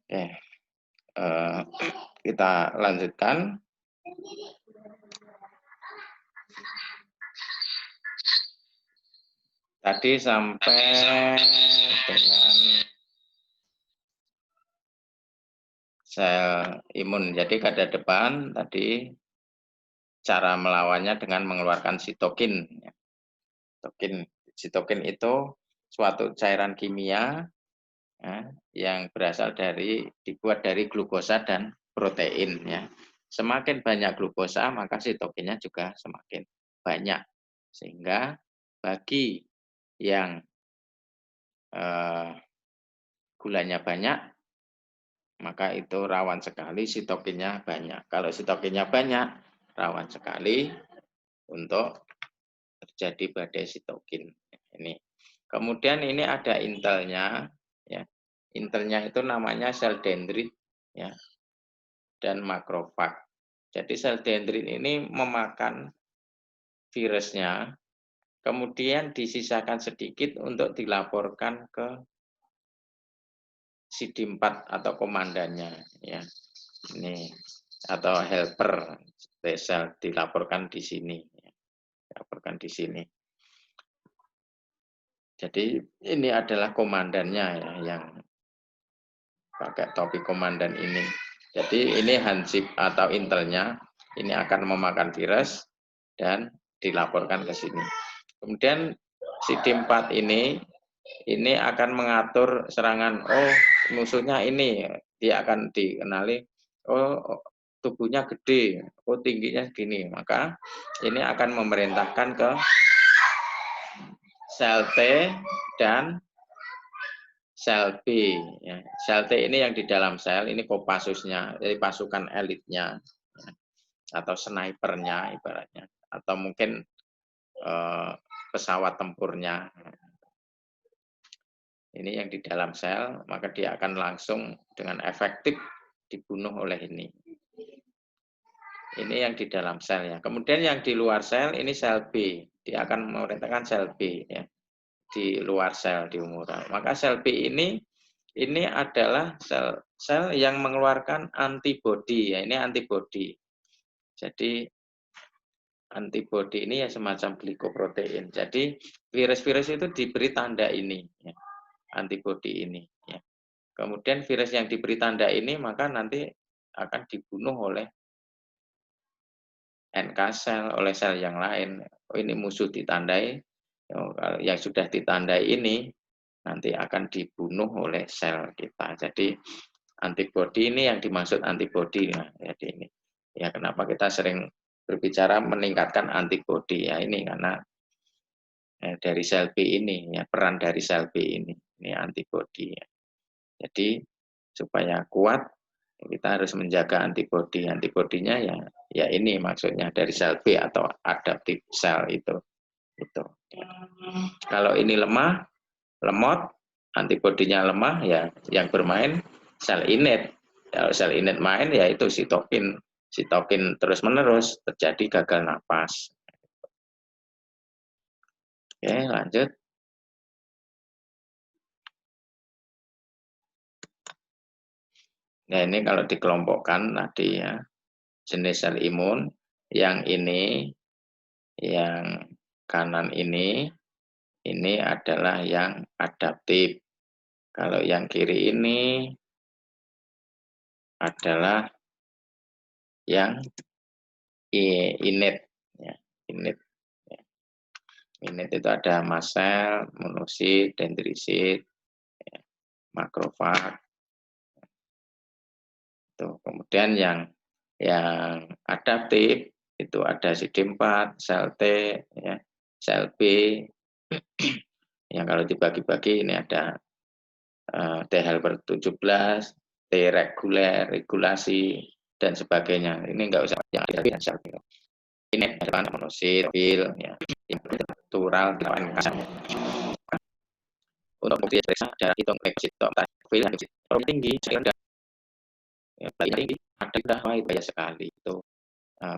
Oke, kita lanjutkan. Tadi sampai dengan sel imun. Jadi kada depan tadi cara melawannya dengan mengeluarkan sitokin. Sitokin itu suatu cairan kimia ya, yang berasal dibuat dari glukosa dan protein ya. Semakin banyak glukosa maka sitokinnya juga semakin banyak. Sehingga bagi yang gulanya banyak maka itu rawan sekali sitokinnya banyak. Kalau sitokinnya banyak rawan sekali untuk terjadi badai sitokin. Ini. Kemudian ini ada intelnya ya. Intelnya itu namanya sel dendrit ya dan makrofag. Jadi sel dendrit ini memakan virusnya, kemudian disisakan sedikit untuk dilaporkan ke CD4 atau komandannya ya. Ini atau helper sel dilaporkan di sini. Dilaporkan di sini. Jadi ini adalah komandannya ya, yang pakai topi komandan ini. Jadi ini hansip atau intelnya, ini akan memakan virus dan dilaporkan ke sini. Kemudian CD4 ini akan mengatur serangan, oh musuhnya ini, dia akan dikenali, oh tubuhnya gede, oh tingginya segini, maka ini akan memerintahkan ke sel T dan sel B. Ya. Sel T ini yang di dalam sel, ini Kopassusnya, jadi pasukan elitnya, ya. Atau snipernya ibaratnya, atau mungkin pesawat tempurnya. Ini yang di dalam sel, maka dia akan langsung dengan efektif dibunuh oleh ini. Ini yang di dalam sel ya. Kemudian yang di luar sel ini sel B, dia akan memerintahkan sel B ya. Di luar sel di umuran. Maka sel B ini adalah sel yang mengeluarkan antibodi ya, ini antibodi. Jadi antibodi ini ya semacam glikoprotein. Jadi virus-virus itu diberi tanda ini ya, antibodi ini ya. Kemudian virus yang diberi tanda ini maka nanti akan dibunuh oleh NK sel, oleh sel yang lain. Oh, ini musuh ditandai, yang sudah ditandai ini nanti akan dibunuh oleh sel kita. Jadi antibodi ini yang dimaksud antibodi. Nah, jadi ini ya kenapa kita sering berbicara meningkatkan antibodi ya ini karena dari sel B ini ya peran dari sel B ini antibodi ya. Jadi supaya kuat kita harus menjaga antibodi. Antibodinya ya ini maksudnya dari sel B atau adaptif sel itu. Kalau ini lemah, lemot, antibodinya lemah ya yang bermain sel innate. Kalau sel innate main ya itu sitokin terus-menerus terjadi gagal napas. Oke, lanjut. Nah, ini kalau dikelompokkan tadi ya, jenis sel imun yang ini yang kanan ini adalah yang adaptif. Kalau yang kiri ini adalah yang innate ya, innate. Innate itu ada mast cell, monosit, dendrisit, ya, makrofag. Tuh. Kemudian yang adaptif itu ada CD4, sel T, ya, sel B. Yang kalau dibagi-bagi ini ada T helper 17, T reguler, regulasi, dan sebagainya. Ini enggak usah yang ada sel B. Ini ada monosit, pil, ya, natural, untuk bukti periksa darah hitung fil yang tinggi, ya, tinggi, ada bahaya sekali itu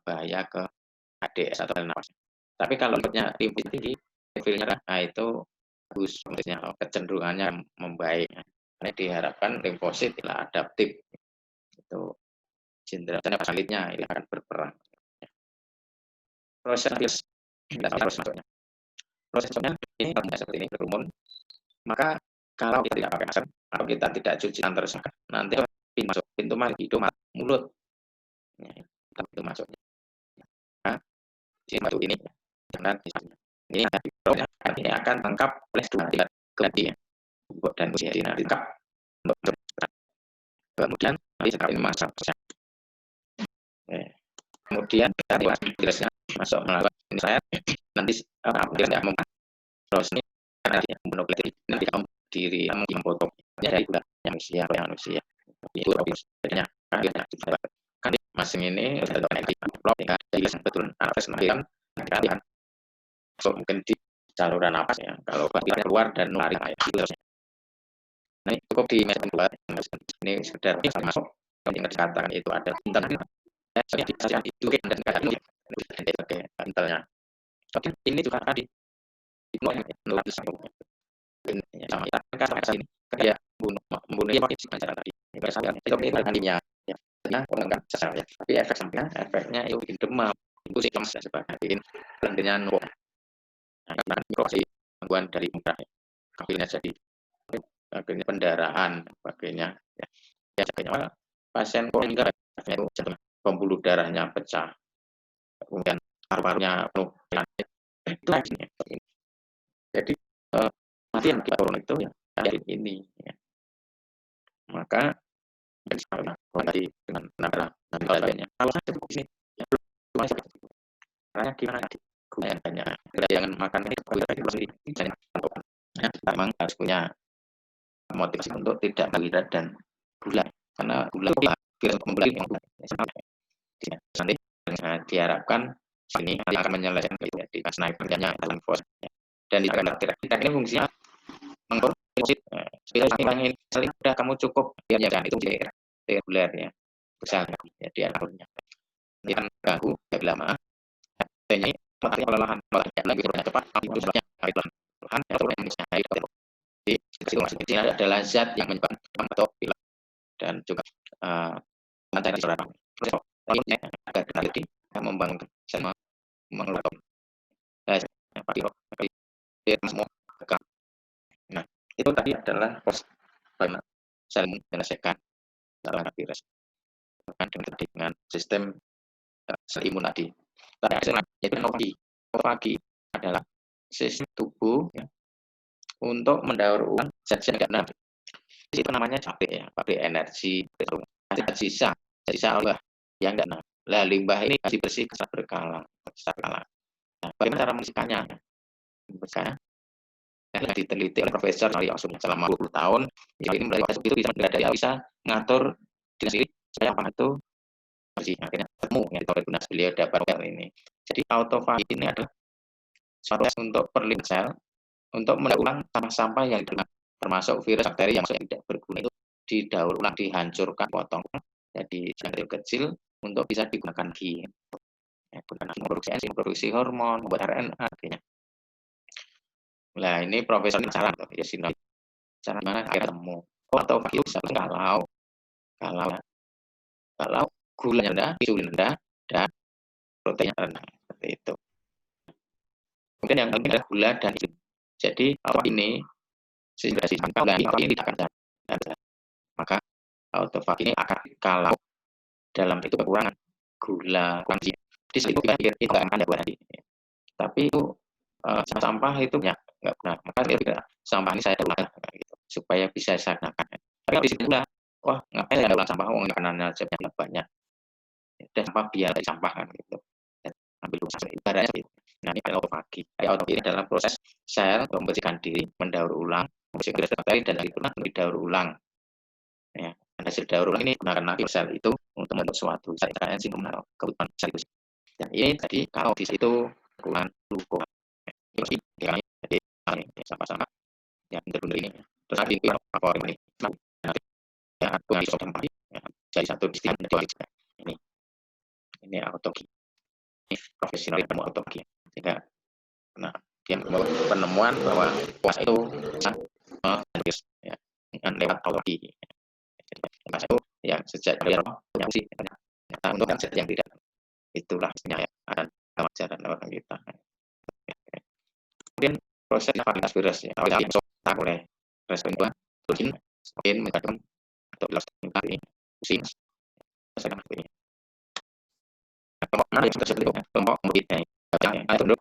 bahaya ke ADS atau nafas. Tapi kalau lihatnya tinggi, filnya nah itu bagus, kecenderungannya membaik. Ini diharapkan limfosit adalah adaptif. Itu jenderal salibnya ini akan berperang. Proses masuknya. Prosesnya ini kalau tidak seperti ini berkerumun, maka kalau kita tidak pakai masker, kalau kita tidak cuci tangan terus, nanti pintu masuk hidung, mulut, ya, pintu masuknya. Nah, di masuk ini, karena ini akan lengkap oleh dua tingkat kemudian dan usia ini lengkap. Kemudian nanti sekarang ini masuk. Kemudian kita virusnya masuk melalui ini saya nanti virusnya membuat terus ini karena dia membunuh nanti kamu diri kamu yang potong dari yang usia itu virus jadinya kan masing ini tinggal betul akses nantikan kalian so mungkin di saluran napas ya kalau keluar dan lari virusnya. Nah ini cukup di mesin buat ini sekedar masuk yang dikatakan itu ada internet ya itu dan kayak oke intelnya. Tapi ini juga tadi melatih sama kita ini kayak membunuh ya pakai cara tadi. Itu tadinya ya enggak sesal ya. Tapi efek sampingnya efeknya itu bikin demam, pusing dan sebagainya, dengan karena mikrofasi gangguan dari akhirnya jadi akhirnya pendarahan sebagainya ya sebagainya pasien meninggal itu pembuluh darahnya pecah kemudian paru-parunya penuh penyakit itu lagi jadi mati yang kita turun itu ya kayak ini ya. Maka dari dengan negara lainnya kalau saya cukup sini ya belum karena gimana gunanya banyak jangan makan ini sendiri jangan ya, memang harus punya motivasi untuk tidak menghindar dan gula karena gula virus membunuh nanti diharapkan ini akan menyelesaikan di naik harganya dalam fos dan kita ini fungsinya mengkorupsi ini sudah kamu cukup ya jangan itu reguler ya besar ya dia akhirnya ini kan ganggu ya lama ini materi kelelahan lagi cepat kelelahan jadi adalah zat yang menyebabkan atau dan juga materi seorang ini agak peneliti yang membangun sama mengeluarkan semua. Nah itu tadi adalah proses bagaimana sel menyelesaikan virus dengan sistem sel imun tadi. Yaitu autofagi adalah sistem tubuh ya, untuk mendaur ulang zat-zat yang enggak itu namanya pabrik energi sisa Allah yang enggak lah limbah ini masih bersih berkala. Nah, bagaimana cara membersihkannya? Misalnya diteliti oleh Profesor Nari Osum selama 20 tahun ini mulai waktu itu bisa ngatur diri sendiri supaya apa itu bersih akhirnya ketemu yang ditolak beliau dapat ini. Jadi autofagi ini adalah suatu untuk perlindungan sel untuk mendaur ulang sampah-sampah yang termasuk virus bakteri yang tidak berguna itu didaur ulang dihancurkan potong jadi kecil untuk bisa digunakan lagi ya, memproduksi enzim memproduksi hormon membuat RNA akhirnya. Nah ini profesor ini cara ya sini cara mana akhirnya temu autofagi bisa kalau gulanya rendah, insulin rendah dan proteinnya rendah seperti itu. Kemudian yang penting adalah gula dan insulin. Jadi apa ini sehingga ini tidak akan ada. Maka autofagi ini akan kalau dalam itu kekurangan gula kuanti di situ kita pikir itu nggak akan ada buat nanti. Tapi itu sampah itu nggak benar. Maka kita sampah ini saya daur gitu, supaya bisa saya gunakan. Tapi kalau di situ wah ngapain saya daur sampah uang makanannya sebenarnya banyak. Dan sampah biar sampah kan gitu. Dan ambil usaha ibaratnya gitu. Nah ini adalah autofagi. Autofagi ini adalah proses sel membersihkan diri, mendaur ulang, membersihkan bakteri dan lagi pula didaur ulang. Ya, hasil daur ulang ini gunakan lagi sel itu untuk membentuk suatu zat enzim kebutuhan sel itu. Dan ini tadi kalau di situ kurang glukosa. Jadi sama-sama yang berbeda ini. Terus ada apa ini? Ya, dengan isotom jadi satu istilah ini autofagi. Ini profesional ilmu autofagi. Sehingga nah dia penemuan bahwa puasa itu ya, dengan lewat patologi. Masa itu yang sejak dari Allah punya fungsi, ternyata untuk zat yang tidak, itulah yang akan ajaran orang kita. Kemudian proses validitas virus ya, awalnya dimasukkan oleh respon itu semakin meningkatkan atau ini fungsi sekarang ini. Kelompok mana yang tersebut itu kelompok muridnya yang untuk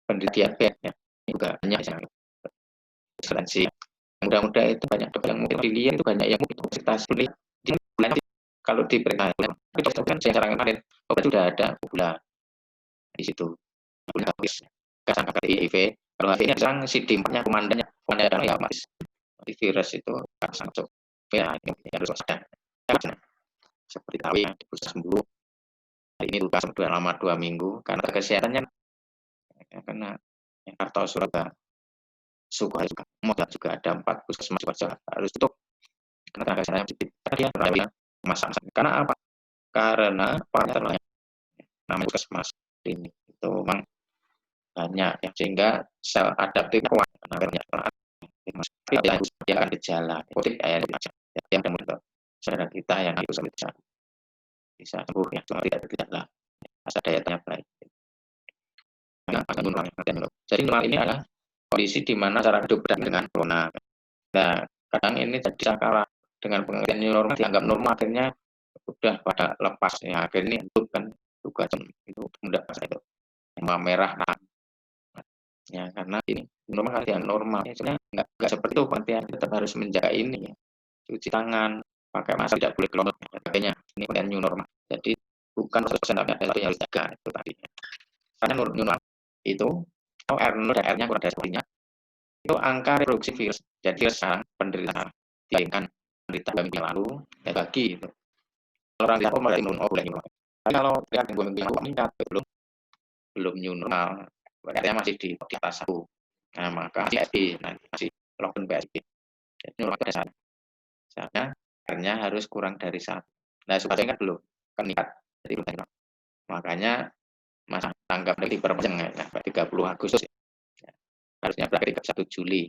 penderita diabetes ya, juga banyak yang asuransi. Muda-muda itu banyak yang mungkin dilihat itu banyak yang mungkin obesitas kalau diperiksa itu kan secara kemarin obat sudah ada gula di situ, gula habis kasar HIV. Kalau HIV ini sekarang si dimnya komandannya adalah ya mas di virus itu sangat ya ini harus waspada seperti tahu yang diproses sembuh ini sudah lama 2 minggu karena kesehatannya karena Kartosurabaya Suka juga ada 4 puskesmas harus tutup karena tenaga kesehatan dia masa karena apa? Karena namanya puskesmas ini itu memang banyak ya, sehingga sel adaptif kuat namanya dia akan gejala yang kemudian saudara kita yang itu bisa sembuh ya cuma tidak ada gejala masa daya tahan baik. Jadi normal ini adalah kondisi di mana cara hidup dengan corona. Nah, kadang ini jadi salah dengan pengertian new normal dianggap normal akhirnya udah pada lepas ya akhirnya itu kan juga itu mudah pas itu merah ya karena ini normal yang normal ya, sebenarnya nggak seperti itu pengertian tetap harus menjaga ini ya. Cuci tangan pakai masker tidak boleh kelonot sebagainya ini pengertian new normal jadi bukan 100% tapi ada yang harus jaga itu tadi karena new normal itu R0 dan R-nya kurang dari 10-nya itu angka reproduksi virus jadi sekarang penderita dibandingkan penderita minggu yang lalu ya bagi itu orang lihat mulai boleh tapi kalau lihat minggu yang lalu meningkat belum new normal berarti masih di atas 1 nah maka PSBB masih lockdown PSBB jadi normal pada saatnya R-nya harus kurang dari 1 nah supaya kan belum meningkat jadi belum makanya masa tanggap lagi diperpanjang ya 30 Agustus ya. Harusnya berakhir 1 Juli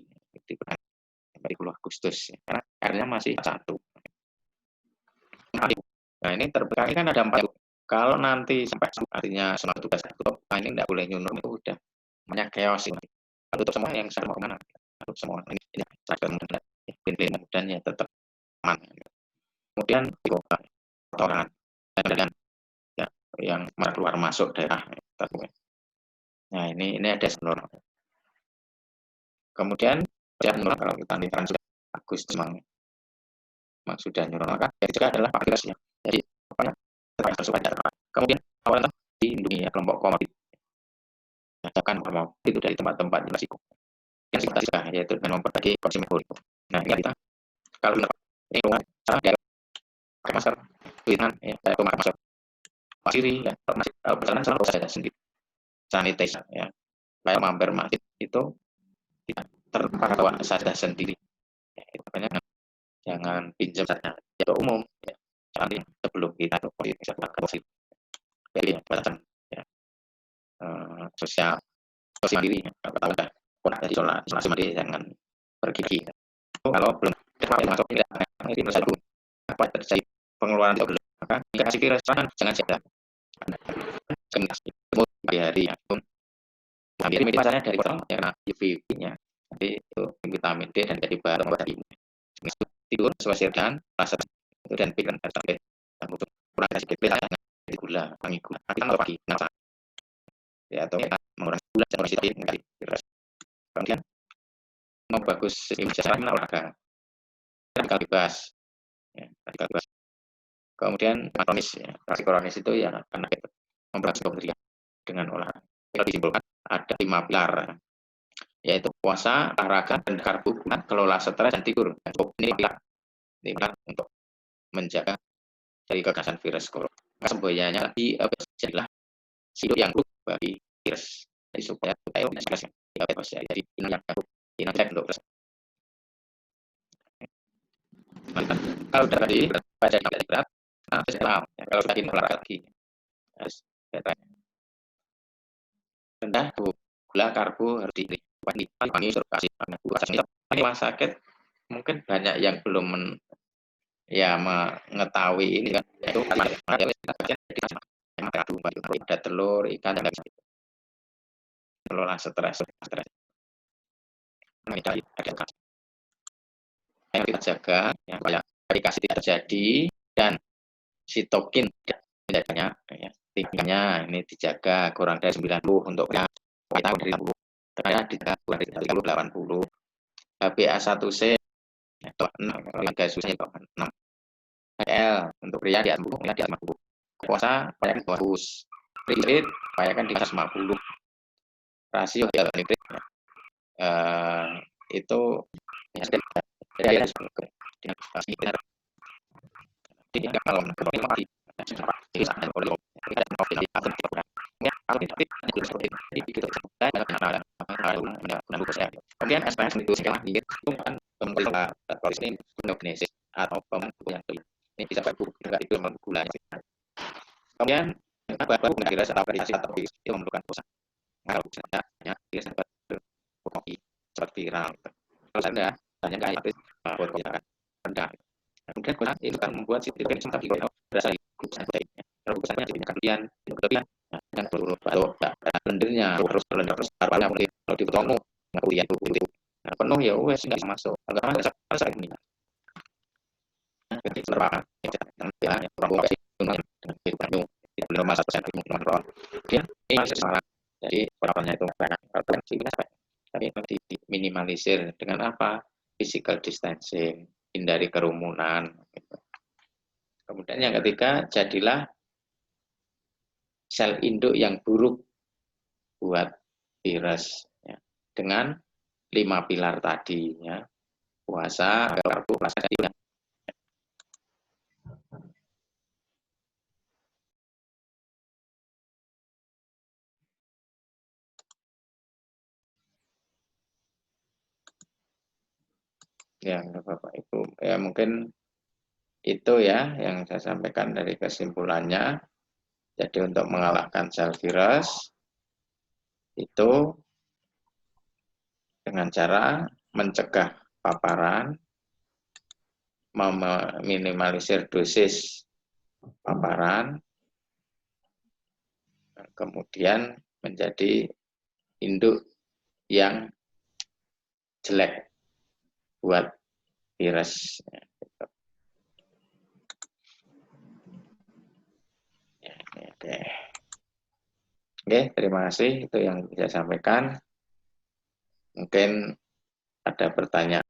sampai 30 Agustus ya. Karena R-nya masih 1 nah ini terbuka kan ada 4 kalau nanti sampai artinya semua tugas tutup nah ini tidak boleh new normal itu udah banyak chaos ini tutup semua yang saya mau kemana tutup semua ini dan ya tetap aman kemudian kotoran dan ya, yang keluar masuk daerah nah ini ada normal kemudian kalau kita lihat sudah Agustus memang sudah normal kan jadi juga adalah virus ya jadi kemudian awalnya di dunia kelompok komorbid adakan komorbid itu dari tempat-tempat risiko yang kita yaitu dengan memperbaiki konsumsi risiko nah ini kita kalau ini pakai masker tulisan ya pakai masker pasiri ya pesanan selalu saya sendiri sanitizer ya kayak mampir masjid itu tidak terbawa saja sendiri ya, itu makanya jangan pinjam saja ya umum ya nanti sebelum kita bisa melakukan jadi batasan ya sosial mandiri kalau tahu dah pernah dari isolasi mandiri jangan pergi kalau belum masuk ini misalnya apa terjadi pengeluaran itu belum maka jika kasih virus jangan jaga hari ya ambil misalnya dari botol ya karena UVB-nya jadi itu vitamin D dan jadi bahan obat tidur sesuai dengan rasa itu dan pikiran sampai untuk kurang sedikit jadi gula wangi gula kalau pagi ya atau mengurangi gula dan masih tapi kemudian mau bagus misalnya olahraga radikal bebas ya, radikal bebas kemudian kronis ya kronis itu ya karena itu memberantas kemudian dengan olahraga kalau disimpulkan ada 5 pilar yaitu puasa, olahraga, dan karbohidrat, kelola stres dan tidur. Ini pilar untuk menjaga dari keganasan virus corona. Semboyannya tadi jadilah hidup yang buruk bagi virus. Jadi supaya tidak stres ya. Jadi ini yang cek untuk terus. Kalau sudah tadi baca yang berat, kalau sudah ini olahraga lagi. Rendah gula karbo harus dipandi suruh kasih rumah sakit mungkin banyak yang belum ya mengetahui ini kan, itu ada telur, ikan, dan kelola stres. Yang kita jaga, ya, supaya dikasih tidak terjadi, dan sitokin tidaknya, ya, tingkatnya ini dijaga kurang dari 90 untuk kita dari 60, ternyata dijaga kurang dari 80. HbA1c atau 6, kalau gasusnya itu 6 ml, untuk pria di atas 10, pria di atas 50. Puasa upayakan bagus, triglycerid upayakan di atas 50, rasio nitrit itu kemudian SPS itu itu kan genesis atau yang ini bisa baku itu gula. Kemudian baru kira atau variasi atau itu memerlukan usaha. Kalau misalnya biasanya kopi cepat viral. Kalau Anda hanya nggak aktif buat rendah. Kemudian kurang itu kan membuat situs yang sempat dibuat berasa glukosa proteinnya. Kalau glukosanya diberikan kelebihan, dan perlu batuk, lendirnya harus kalau dipotong kemudian itu penuh ya wes nggak masuk. Agak masuk ini. Jadi seberapa ya kurang sih dengan kehidupannya tidak belum masa persen menonton. Kemudian ini masih salah. Jadi perawatannya itu tapi diminimalisir dengan apa? Physical distancing, hindari kerumunan. Gitu. Kemudian yang ketiga, jadilah sel induk yang buruk buat virus ya. Dengan 5 pilar tadi ya. Puasa, karbo, plasma, ya Bapak Ibu. Ya mungkin itu ya yang saya sampaikan dari kesimpulannya. Jadi untuk mengalahkan sel virus itu dengan cara mencegah paparan, meminimalisir dosis paparan, kemudian menjadi induk yang jelek buat virus. Oke, terima kasih. Itu yang bisa saya sampaikan. Mungkin ada pertanyaan.